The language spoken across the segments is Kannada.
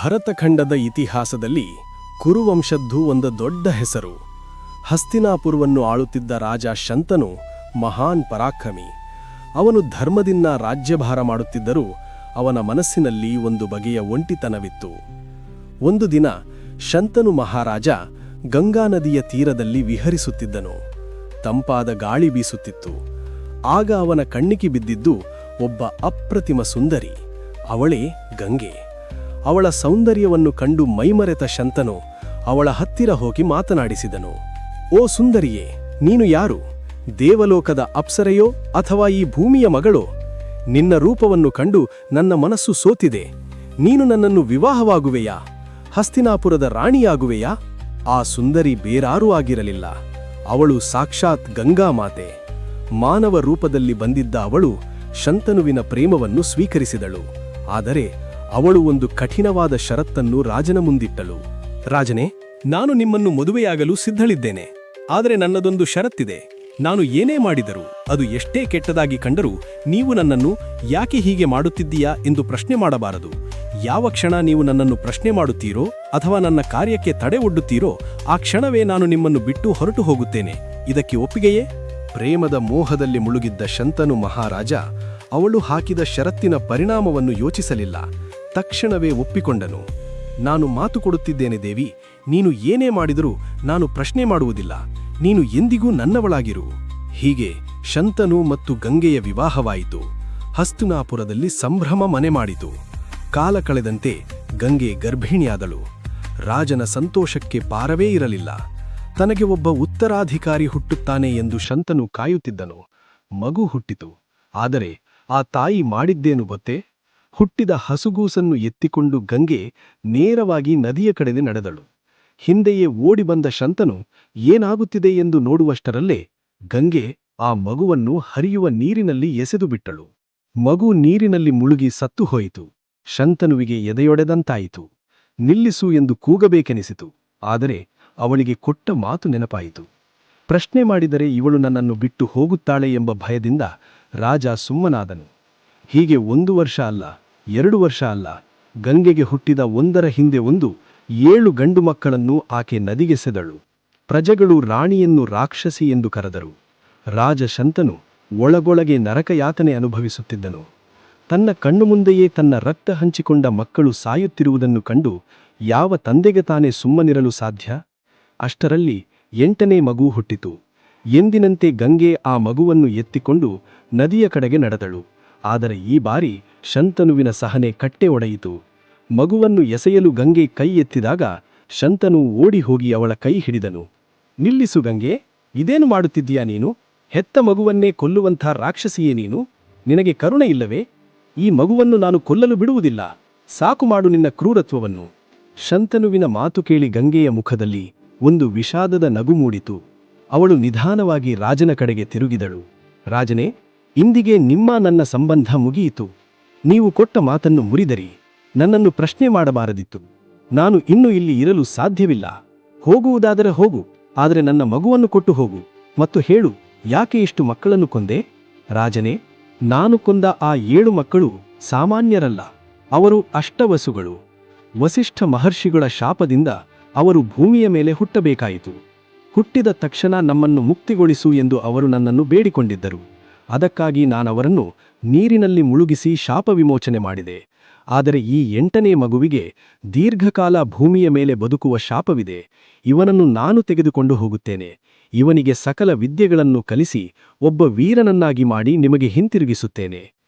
ಭರತಖಂಡದ ಇತಿಹಾಸದಲ್ಲಿ ಕುರುವಂಶದ್ದು ಒಂದು ದೊಡ್ಡ ಹೆಸರು. ಹಸ್ತಿನಾಪುರವನ್ನು ಆಳುತ್ತಿದ್ದ ರಾಜ ಶಂತನು ಮಹಾನ್ ಪರಾಕ್ರಮಿ. ಅವನು ಧರ್ಮದಿಂದ ರಾಜ್ಯಭಾರ ಮಾಡುತ್ತಿದ್ದರೂ ಅವನ ಮನಸ್ಸಿನಲ್ಲಿ ಒಂದು ಬಗೆಯ ಒಂಟಿತನವಿತ್ತು. ಒಂದು ದಿನ ಶಂತನು ಮಹಾರಾಜ ಗಂಗಾ ನದಿಯ ತೀರದಲ್ಲಿ ವಿಹರಿಸುತ್ತಿದ್ದನು. ತಂಪಾದ ಗಾಳಿ ಬೀಸುತ್ತಿತ್ತು. ಆಗ ಅವನ ಕಣ್ಣಿಗೆ ಬಿದ್ದಿದ್ದು ಒಬ್ಬ ಅಪ್ರತಿಮ ಸುಂದರಿ. ಅವಳೇ ಗಂಗೆ. ಅವಳ ಸೌಂದರ್ಯವನ್ನು ಕಂಡು ಮೈಮರೆತ ಶಂತನು ಅವಳ ಹತ್ತಿರ ಹೋಗಿ ಮಾತನಾಡಿಸಿದನು. ಓ ಸುಂದರಿಯೇ, ನೀನು ಯಾರು? ದೇವಲೋಕದ ಅಪ್ಸರೆಯೋ ಅಥವಾ ಈ ಭೂಮಿಯ ಮಗಳೋ? ನಿನ್ನ ರೂಪವನ್ನು ಕಂಡು ನನ್ನ ಮನಸ್ಸು ಸೋತಿದೆ. ನೀನು ನನ್ನನ್ನು ವಿವಾಹವಾಗುವೆಯಾ? ಹಸ್ತಿನಾಪುರದ ರಾಣಿಯಾಗುವೆಯಾ? ಆ ಸುಂದರಿ ಬೇರಾರೂ ಆಗಿರಲಿಲ್ಲ. ಅವಳು ಸಾಕ್ಷಾತ್ ಗಂಗಾ ಮಾತೆ. ಮಾನವ ರೂಪದಲ್ಲಿ ಬಂದಿದ್ದ ಅವಳು ಶಂತನುವಿನ ಪ್ರೇಮವನ್ನು ಸ್ವೀಕರಿಸಿದಳು. ಆದರೆ ಅವಳು ಒಂದು ಕಠಿಣವಾದ ಷರತ್ತನ್ನು ರಾಜನ ಮುಂದಿಟ್ಟಳು. ರಾಜನೇ, ನಾನು ನಿಮ್ಮನ್ನು ಮದುವೆಯಾಗಲು ಸಿದ್ಧಳಿದ್ದೇನೆ. ಆದರೆ ನನ್ನದೊಂದು ಷರತ್ತಿದೆ. ನಾನು ಏನೇ ಮಾಡಿದರೂ, ಅದು ಎಷ್ಟೇ ಕೆಟ್ಟದಾಗಿ ಕಂಡರೂ, ನೀವು ನನ್ನನ್ನು ಯಾಕೆ ಹೀಗೆ ಮಾಡುತ್ತಿದ್ದೀಯಾ ಎಂದು ಪ್ರಶ್ನೆ ಮಾಡಬಾರದು. ಯಾವ ಕ್ಷಣ ನೀವು ನನ್ನನ್ನು ಪ್ರಶ್ನೆ ಮಾಡುತ್ತೀರೋ ಅಥವಾ ನನ್ನ ಕಾರ್ಯಕ್ಕೆ ತಡೆ ಒಡ್ಡುತ್ತೀರೋ ಆ ಕ್ಷಣವೇ ನಾನು ನಿಮ್ಮನ್ನು ಬಿಟ್ಟು ಹೊರಟು ಹೋಗುತ್ತೇನೆ. ಇದಕ್ಕೆ ಒಪ್ಪಿಗೆಯೇ? ಪ್ರೇಮದ ಮೋಹದಲ್ಲಿ ಮುಳುಗಿದ್ದ ಶಂತನು ಮಹಾರಾಜ ಅವಳು ಹಾಕಿದ ಷರತ್ತಿನ ಪರಿಣಾಮವನ್ನು ಯೋಚಿಸಲಿಲ್ಲ. ತಕ್ಷಣವೇ ಒಪ್ಪಿಕೊಂಡನು. ನಾನು ಮಾತು ಕೊಡುತ್ತಿದ್ದೇನೆ ದೇವಿ, ನೀನು ಏನೇ ಮಾಡಿದರೂ ನಾನು ಪ್ರಶ್ನೆ ಮಾಡುವುದಿಲ್ಲ. ನೀನು ಎಂದಿಗೂ ನನ್ನವಳಾಗಿರು. ಹೀಗೆ ಶಂತನು ಮತ್ತು ಗಂಗೆಯ ವಿವಾಹವಾಯಿತು. ಹಸ್ತಿನಾಪುರದಲ್ಲಿ ಸಂಭ್ರಮ ಮನೆ ಮಾಡಿತು. ಕಾಲ ಕಳೆದಂತೆ ಗಂಗೆ ಗರ್ಭಿಣಿಯಾದಳು. ರಾಜನ ಸಂತೋಷಕ್ಕೆ ಪಾರವೇ ಇರಲಿಲ್ಲ. ತನಗೆ ಒಬ್ಬ ಉತ್ತರಾಧಿಕಾರಿ ಹುಟ್ಟುತ್ತಾನೆ ಎಂದು ಶಂತನು ಕಾಯುತ್ತಿದ್ದನು. ಮಗು ಹುಟ್ಟಿತು. ಆದರೆ ಆ ತಾಯಿ ಮಾಡಿದ್ದೇನು ಗೊತ್ತೇ? ಹುಟ್ಟಿದ ಹಸುಗೂಸನ್ನು ಎತ್ತಿಕೊಂಡು ಗಂಗೆ ನೇರವಾಗಿ ನದಿಯ ಕಡೆಗೆ ನಡೆದಳು. ಹಿಂದೆಯೇ ಓಡಿ ಬಂದ ಶಂತನು ಏನಾಗುತ್ತಿದೆ ಎಂದು ನೋಡುವಷ್ಟರಲ್ಲೇ ಗಂಗೆ ಆ ಮಗುವನ್ನು ಹರಿಯುವ ನೀರಿನಲ್ಲಿ ಎಸೆದು ಬಿಟ್ಟಳು. ಮಗು ನೀರಿನಲ್ಲಿ ಮುಳುಗಿ ಸತ್ತು ಹೋಯಿತು. ಶಂತನುವಿಗೆ ಎದೆಯೊಡೆದಂತಾಯಿತು. ನಿಲ್ಲಿಸು ಎಂದು ಕೂಗಬೇಕೆನಿಸಿತು. ಆದರೆ ಅವಳಿಗೆ ಕೊಟ್ಟ ಮಾತು ನೆನಪಾಯಿತು. ಪ್ರಶ್ನೆ ಮಾಡಿದರೆ ಇವಳು ನನ್ನನ್ನು ಬಿಟ್ಟು ಹೋಗುತ್ತಾಳೆ ಎಂಬ ಭಯದಿಂದ ರಾಜ ಸುಮ್ಮನಾದನು. ಹೀಗೆ 1 ವರ್ಷ ಅಲ್ಲ, 2 ವರ್ಷ ಅಲ್ಲ, ಗಂಗೆಗೆ ಹುಟ್ಟಿದ ಒಂದರ ಹಿಂದೆ ಒಂದು 7 ಗಂಡು ಮಕ್ಕಳನ್ನು ಆಕೆ ನದಿಗೆಸೆದಳು. ಪ್ರಜೆಗಳು ರಾಣಿಯನ್ನು ರಾಕ್ಷಸಿ ಎಂದು ಕರೆದರು. ರಾಜ ಶಂತನು ಒಳಗೊಳಗೆ ನರಕಯಾತನೆ ಅನುಭವಿಸುತ್ತಿದ್ದನು. ತನ್ನ ಕಣ್ಣು ಮುಂದೆಯೇ ತನ್ನ ರಕ್ತ ಹಂಚಿಕೊಂಡ ಮಕ್ಕಳು ಸಾಯುತ್ತಿರುವುದನ್ನು ಕಂಡು ಯಾವ ತಂದೆಗೆ ತಾನೇ ಸುಮ್ಮನಿರಲು ಸಾಧ್ಯ? ಅಷ್ಟರಲ್ಲಿ 8ನೇ ಮಗು ಹುಟ್ಟಿತು. ಎಂದಿನಂತೆ ಗಂಗೆ ಆ ಮಗುವನ್ನು ಎತ್ತಿಕೊಂಡು ನದಿಯ ಕಡೆಗೆ ನಡೆದಳು. ಆದರೆ ಈ ಬಾರಿ ಶಂತನುವಿನ ಸಹನೆ ಕಟ್ಟೆ ಒಡೆಯಿತು. ಮಗುವನ್ನು ಎಸೆಯಲು ಗಂಗೆ ಕೈ ಎತ್ತಿದಾಗ ಶಂತನು ಓಡಿ ಹೋಗಿ ಅವಳ ಕೈ ಹಿಡಿದನು. ನಿಲ್ಲಿಸು ಗಂಗೆ, ಇದೇನು ಮಾಡುತ್ತಿದ್ದೀಯಾ ನೀನು? ಹೆತ್ತ ಮಗುವನ್ನೇ ಕೊಲ್ಲುವಂಥ ರಾಕ್ಷಸಿಯೇ ನೀನು? ನಿನಗೆ ಕರುಣೆ ಇಲ್ಲವೇ? ಈ ಮಗುವನ್ನು ನಾನು ಕೊಲ್ಲಲು ಬಿಡುವುದಿಲ್ಲ. ಸಾಕು ಮಾಡು ನಿನ್ನ ಕ್ರೂರತ್ವವನ್ನು. ಶಂತನುವಿನ ಮಾತು ಕೇಳಿ ಗಂಗೆಯ ಮುಖದಲ್ಲಿ ಒಂದು ವಿಷಾದದ ನಗು ಮೂಡಿತು. ಅವಳು ನಿಧಾನವಾಗಿ ರಾಜನ ಕಡೆಗೆ ತಿರುಗಿದಳು. ರಾಜನೇ, ಇಂದಿಗೆ ನಿಮ್ಮ ನನ್ನ ಸಂಬಂಧ ಮುಗಿಯಿತು. ನೀವು ಕೊಟ್ಟ ಮಾತನ್ನು ಮುರಿದರಿ. ನನ್ನನ್ನು ಪ್ರಶ್ನೆ ಮಾಡಬಾರದಿತ್ತು. ನಾನು ಇನ್ನು ಇಲ್ಲಿ ಇರಲು ಸಾಧ್ಯವಿಲ್ಲ. ಹೋಗುವುದಾದರೆ ಹೋಗು, ಆದರೆ ನನ್ನ ಮಗುವನ್ನು ಕೊಟ್ಟು ಹೋಗು ಮತ್ತು ಹೇಳು, ಯಾಕೆ ಇಷ್ಟು ಮಕ್ಕಳನ್ನು ಕೊಂದೆ? ರಾಜನೇ, ನಾನು ಕೊಂದ ಆ 7 ಮಕ್ಕಳು ಸಾಮಾನ್ಯರಲ್ಲ. ಅವರು ಅಷ್ಟವಸುಗಳು. ವಸಿಷ್ಠ ಮಹರ್ಷಿಗಳ ಶಾಪದಿಂದ ಅವರು ಭೂಮಿಯ ಮೇಲೆ ಹುಟ್ಟಬೇಕಾಯಿತು. ಹುಟ್ಟಿದ ತಕ್ಷಣ ನಮ್ಮನ್ನು ಮುಕ್ತಿಗೊಳಿಸು ಎಂದು ಅವರು ನನ್ನನ್ನು ಬೇಡಿಕೊಂಡಿದ್ದರು. ಅದಕ್ಕಾಗಿ ನಾನವರನ್ನು ನೀರಿನಲ್ಲಿ ಮುಳುಗಿಸಿ ಶಾಪ ವಿಮೋಚನೆ ಮಾಡಿದೆ. ಆದರೆ ಈ 8ನೇ ಮಗುವಿಗೆ ದೀರ್ಘಕಾಲ ಭೂಮಿಯ ಮೇಲೆ ಬದುಕುವ ಶಾಪವಿದೆ. ಇವನನ್ನು ನಾನು ತೆಗೆದುಕೊಂಡು ಹೋಗುತ್ತೇನೆ. ಇವನಿಗೆ ಸಕಲ ವಿದ್ಯೆಗಳನ್ನು ಕಲಿಸಿ ಒಬ್ಬ ವೀರನನ್ನಾಗಿ ಮಾಡಿ ನಿಮಗೆ ಹಿಂತಿರುಗಿಸುತ್ತೇನೆ.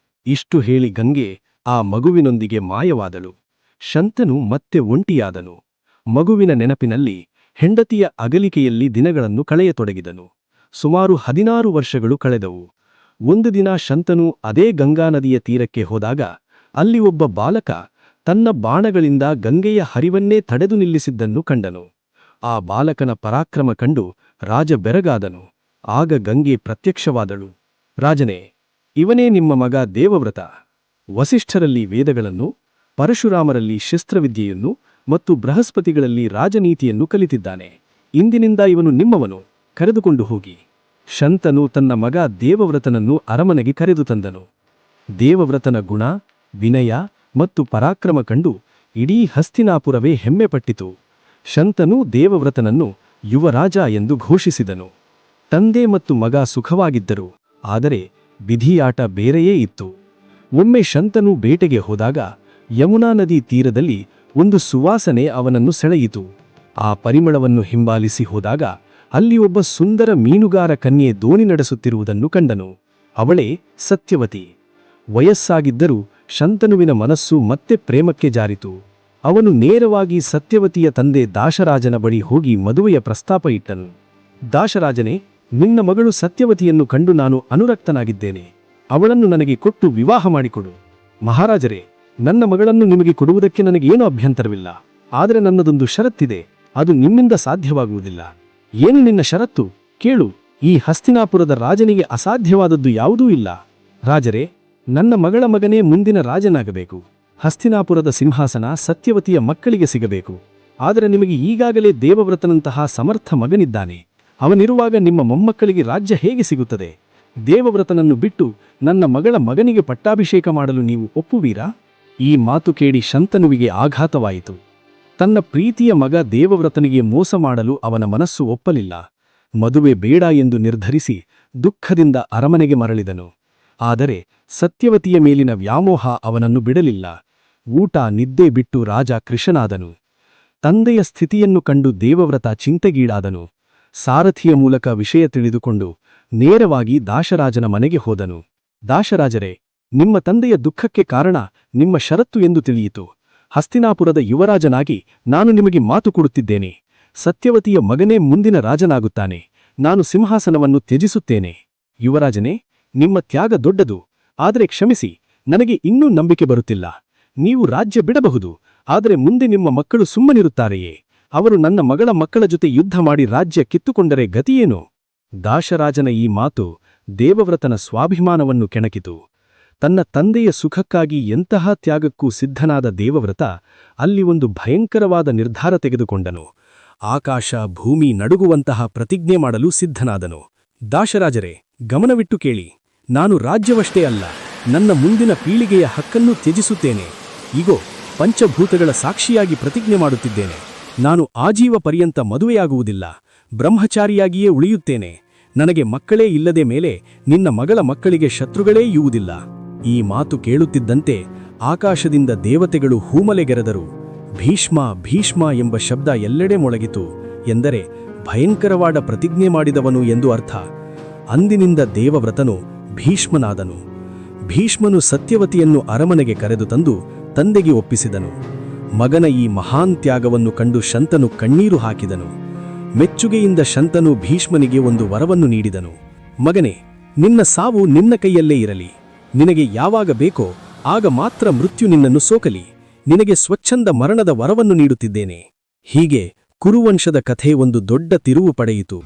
ಇಷ್ಟು ಹೇಳಿ ಗಂಗೆ ಆ ಮಗುವಿನೊಂದಿಗೆ ಮಾಯವಾದಳು. ಶಂತನು ಮತ್ತೆ ಒಂಟಿಯಾದನು. ಮಗುವಿನ ನೆನಪಿನಲ್ಲಿ, ಹೆಂಡತಿಯ ಅಗಲಿಕೆಯಲ್ಲಿ ದಿನಗಳನ್ನು ಕಳೆಯತೊಡಗಿದನು. ಸುಮಾರು 16 ವರ್ಷಗಳು ಕಳೆದವು. ಒಂದು ದಿನ ಶಂತನು ಅದೇ ಗಂಗಾ ನದಿಯ ತೀರಕ್ಕೆ ಹೋದಾಗ ಅಲ್ಲಿ ಒಬ್ಬ ಬಾಲಕ ತನ್ನ ಬಾಣಗಳಿಂದ ಗಂಗೆಯ ಹರಿವನ್ನೇ ತಡೆದು ನಿಲ್ಲಿಸಿದ್ದನ್ನು ಕಂಡನು. ಆ ಬಾಲಕನ ಪರಾಕ್ರಮ ಕಂಡು ರಾಜ ಬೆರಗಾದನು. ಆಗ ಗಂಗೆ ಪ್ರತ್ಯಕ್ಷವಾದಳು. ರಾಜನೇ, ಇವನೇ ನಿಮ್ಮ ಮಗ ದೇವವ್ರತ. ವಸಿಷ್ಠರಲ್ಲಿ ವೇದಗಳನ್ನು, ಪರಶುರಾಮರಲ್ಲಿ ಶಸ್ತ್ರವಿದ್ಯೆಯನ್ನು ಮತ್ತು ಬೃಹಸ್ಪತಿಗಳಲ್ಲಿ ರಾಜನೀತಿಯನ್ನು ಕಲಿತಿದ್ದಾನೆ. ಇಂದಿನಿಂದ ಇವನು ನಿಮ್ಮವನು. ಕರೆದುಕೊಂಡು ಹೋಗಿ. ಶಂತನು ತನ್ನ ಮಗ ದೇವವ್ರತನನ್ನು ಅರಮನೆಗೆ ಕರೆದು ತಂದನು. ದೇವವ್ರತನ ಗುಣ, ವಿನಯ ಮತ್ತು ಪರಾಕ್ರಮ ಕಂಡು ಇಡೀ ಹಸ್ತಿನಾಪುರವೇ ಹೆಮ್ಮೆಪಟ್ಟಿತು. ಶಂತನು ದೇವವ್ರತನನ್ನು ಯುವರಾಜ ಎಂದು ಘೋಷಿಸಿದನು. ತಂದೆ ಮತ್ತು ಮಗ ಸುಖವಾಗಿದ್ದರು, ಆದರೆ ವಿಧಿಯಾಟ ಬೇರೆಯೇ ಇತ್ತು. ಒಮ್ಮೆ ಶಂತನು ಬೇಟೆಗೆ ಹೋದಾಗ ಯಮುನಾ ನದಿ ತೀರದಲ್ಲಿ ಒಂದು ಸುವಾಸನೆ ಅವನನ್ನು ಸೆಳೆಯಿತು. ಆ ಪರಿಮಳವನ್ನು ಹಿಂಬಾಲಿಸಿ ಹೋದಾಗ ಅಲ್ಲಿ ಒಬ್ಬ ಸುಂದರ ಮೀನುಗಾರ ಕನ್ಯೆ ದೋಣಿ ನಡೆಸುತ್ತಿರುವುದನ್ನು ಕಂಡನು. ಅವಳೇ ಸತ್ಯವತಿ. ವಯಸ್ಸಾಗಿದ್ದರೂ ಶಂತನುವಿನ ಮನಸ್ಸು ಮತ್ತೆ ಪ್ರೇಮಕ್ಕೆ ಜಾರಿತು. ಅವನು ನೇರವಾಗಿ ಸತ್ಯವತಿಯ ತಂದೆ ದಾಶರಾಜನ ಬಳಿ ಹೋಗಿ ಮದುವೆಯ ಪ್ರಸ್ತಾಪ ಇಟ್ಟನು. ದಾಶರಾಜನೇ, ನಿನ್ನ ಮಗಳು ಸತ್ಯವತಿಯನ್ನು ಕಂಡು ನಾನು ಅನುರಕ್ತನಾಗಿದ್ದೇನೆ. ಅವಳನ್ನು ನನಗೆ ಕೊಟ್ಟು ವಿವಾಹ ಮಾಡಿಕೊಡು. ಮಹಾರಾಜರೇ, ನನ್ನ ಮಗಳನ್ನು ನಿಮಗೆ ಕೊಡುವುದಕ್ಕೆ ನನಗೇನೂ ಅಭ್ಯಂತರವಿಲ್ಲ. ಆದರೆ ನನ್ನದೊಂದು ಷರತ್ತಿದೆ, ಅದು ನಿಮ್ಮಿಂದ ಸಾಧ್ಯವಾಗುವುದಿಲ್ಲ. ಏನು ನಿನ್ನ ಷರತ್ತು? ಕೇಳು. ಈ ಹಸ್ತಿನಾಪುರದ ರಾಜನಿಗೆ ಅಸಾಧ್ಯವಾದದ್ದು ಯಾವುದೂ ಇಲ್ಲ. ರಾಜರೇ, ನನ್ನ ಮಗಳ ಮಗನೇ ಮುಂದಿನ ರಾಜನಾಗಬೇಕು. ಹಸ್ತಿನಾಪುರದ ಸಿಂಹಾಸನ ಸತ್ಯವತಿಯ ಮಕ್ಕಳಿಗೆ ಸಿಗಬೇಕು. ಆದರೆ ನಿಮಗೆ ಈಗಾಗಲೇ ದೇವವ್ರತನಂತಹ ಸಮರ್ಥ ಮಗನಿದ್ದಾನೆ. ಅವನಿರುವಾಗ ನಿಮ್ಮ ಮೊಮ್ಮಕ್ಕಳಿಗೆ ರಾಜ್ಯ ಹೇಗೆ ಸಿಗುತ್ತದೆ? ದೇವವ್ರತನನ್ನು ಬಿಟ್ಟು ನನ್ನ ಮಗಳ ಮಗನಿಗೆ ಪಟ್ಟಾಭಿಷೇಕ ಮಾಡಲು ನೀವು ಒಪ್ಪುವೀರಾ? ಈ ಮಾತು ಕೇಳಿ ಶಂತನುವಿಗೆ ಆಘಾತವಾಯಿತು. ತನ್ನ ಪ್ರೀತಿಯ ಮಗ ದೇವವ್ರತನಿಗೆ ಮೋಸ ಮಾಡಲು ಅವನ ಮನಸ್ಸು ಒಪ್ಪಲಿಲ್ಲ. ಮದುವೆ ಬೇಡ ಎಂದು ನಿರ್ಧರಿಸಿ ದುಃಖದಿಂದ ಅರಮನೆಗೆ ಮರಳಿದನು. ಆದರೆ ಸತ್ಯವತಿಯ ಮೇಲಿನ ವ್ಯಾಮೋಹ ಅವನನ್ನು ಬಿಡಲಿಲ್ಲ. ಊಟ ನಿದ್ದೆ ಬಿಟ್ಟು ರಾಜ ಕೃಶನಾದನು. ತಂದೆಯ ಸ್ಥಿತಿಯನ್ನು ಕಂಡು ದೇವವ್ರತ ಚಿಂತೆಗೀಡಾದನು. ಸಾರಥಿಯ ಮೂಲಕ ವಿಷಯ ತಿಳಿದುಕೊಂಡು ನೇರವಾಗಿ ದಾಶರಾಜನ ಮನೆಗೆ ಹೋದನು. ದಾಶರಾಜರೇ, ನಿಮ್ಮ ತಂದೆಯ ದುಃಖಕ್ಕೆ ಕಾರಣ ನಿಮ್ಮ ಷರತ್ತು ಎಂದು ತಿಳಿಯಿತು. ಹಸ್ತಿನಾಪುರದ ಯುವರಾಜನಾಗಿ ನಾನು ನಿಮಗೆ ಮಾತು ಕೊಡುತ್ತಿದ್ದೇನೆ. ಸತ್ಯವತಿಯ ಮಗನೇ ಮುಂದಿನ ರಾಜನಾಗುತ್ತಾನೆ. ನಾನು ಸಿಂಹಾಸನವನ್ನು ತ್ಯಜಿಸುತ್ತೇನೆ. ಯುವರಾಜನೇ, ನಿಮ್ಮ ತ್ಯಾಗ ದೊಡ್ಡದು. ಆದರೆ ಕ್ಷಮಿಸಿ, ನನಗೆ ಇನ್ನೂ ನಂಬಿಕೆ ಬರುತ್ತಿಲ್ಲ. ನೀವು ರಾಜ್ಯ ಬಿಡಬಹುದು, ಆದರೆ ಮುಂದೆ ನಿಮ್ಮ ಮಕ್ಕಳು ಸುಮ್ಮನಿರುತ್ತಾರೆಯೇ? ಅವರು ನನ್ನ ಮಗಳ ಮಕ್ಕಳ ಜೊತೆ ಯುದ್ಧ ಮಾಡಿ ರಾಜ್ಯ ಕಿತ್ತುಕೊಂಡರೆ ಗತಿಯೇನು? ದಾಶರಾಜನ ಈ ಮಾತು ದೇವವ್ರತನ ಸ್ವಾಭಿಮಾನವನ್ನು ಕೆಣಕಿತು. ತನ್ನ ತಂದೆಯ ಸುಖಕ್ಕಾಗಿ ಎಂತಹ ತ್ಯಾಗಕ್ಕೂ ಸಿದ್ಧನಾದ ದೇವವ್ರತ ಅಲ್ಲಿ ಒಂದು ಭಯಂಕರವಾದ ನಿರ್ಧಾರ ತೆಗೆದುಕೊಂಡನು. ಆಕಾಶ ಭೂಮಿ ನಡುಗುವಂತಹ ಪ್ರತಿಜ್ಞೆ ಮಾಡಲು ಸಿದ್ಧನಾದನು. ದಾಶರಾಜರೇ, ಗಮನವಿಟ್ಟು ಕೇಳಿ. ನಾನು ರಾಜ್ಯವಷ್ಟೇ ಅಲ್ಲ, ನನ್ನ ಮುಂದಿನ ಪೀಳಿಗೆಯ ಹಕ್ಕನ್ನು ತ್ಯಜಿಸುತ್ತೇನೆ. ಇಗೋ, ಪಂಚಭೂತಗಳ ಸಾಕ್ಷಿಯಾಗಿ ಪ್ರತಿಜ್ಞೆ ಮಾಡುತ್ತಿದ್ದೇನೆ. ನಾನು ಆಜೀವ ಪರ್ಯಂತ ಮದುವೆಯಾಗುವುದಿಲ್ಲ, ಬ್ರಹ್ಮಚಾರಿಯಾಗಿಯೇ ಉಳಿಯುತ್ತೇನೆ. ನನಗೆ ಮಕ್ಕಳೇ ಇಲ್ಲದೆ ಮೇಲೆ ನಿನ್ನ ಮಗಳ ಮಕ್ಕಳಿಗೆ ಶತ್ರುಗಳೇ ಇರುವುದಿಲ್ಲ. ಈ ಮಾತು ಕೇಳುತ್ತಿದ್ದಂತೆ ಆಕಾಶದಿಂದ ದೇವತೆಗಳು ಹೂಮಲೆಗೆರೆದರು. ಭೀಷ್ಮ ಭೀಷ್ಮ ಎಂಬ ಶಬ್ದ ಎಲ್ಲೆಡೆ ಮೊಳಗಿತು. ಎಂದರೆ ಭಯಂಕರವಾದ ಪ್ರತಿಜ್ಞೆ ಮಾಡಿದವನು ಎಂದು ಅರ್ಥ. ಅಂದಿನಿಂದ ದೇವವ್ರತನು ಭೀಷ್ಮನಾದನು. ಭೀಷ್ಮನು ಸತ್ಯವತಿಯನ್ನು ಅರಮನೆಗೆ ಕರೆದು ತಂದು ತಂದೆಗೆ ಒಪ್ಪಿಸಿದನು. ಮಗನ ಈ ಮಹಾನ್ ತ್ಯಾಗವನ್ನು ಕಂಡು ಶಂತನು ಕಣ್ಣೀರು ಹಾಕಿದನು. ಮೆಚ್ಚುಗೆಯಿಂದ ಶಂತನು ಭೀಷ್ಮನಿಗೆ ಒಂದು ವರವನ್ನು ನೀಡಿದನು. ಮಗನೇ, ನಿನ್ನ ಸಾವು ನಿನ್ನ ಕೈಯಲ್ಲೇ ಇರಲಿ. ನಿನಗೆ ಯಾವಾಗ ಬೇಕೋ ಆಗ ಮಾತ್ರ ಮೃತ್ಯು ನಿನ್ನನ್ನು ಸೋಕಲಿ. ನಿನಗೆ ಸ್ವಚ್ಛಂದ ಮರಣದ ವರವನ್ನು ನೀಡುತ್ತಿದ್ದೇನೆ. ಹೀಗೆ ಕುರುವಂಶದ ಕಥೆ ಒಂದು ದೊಡ್ಡ ತಿರುವು ಪಡೆಯಿತು.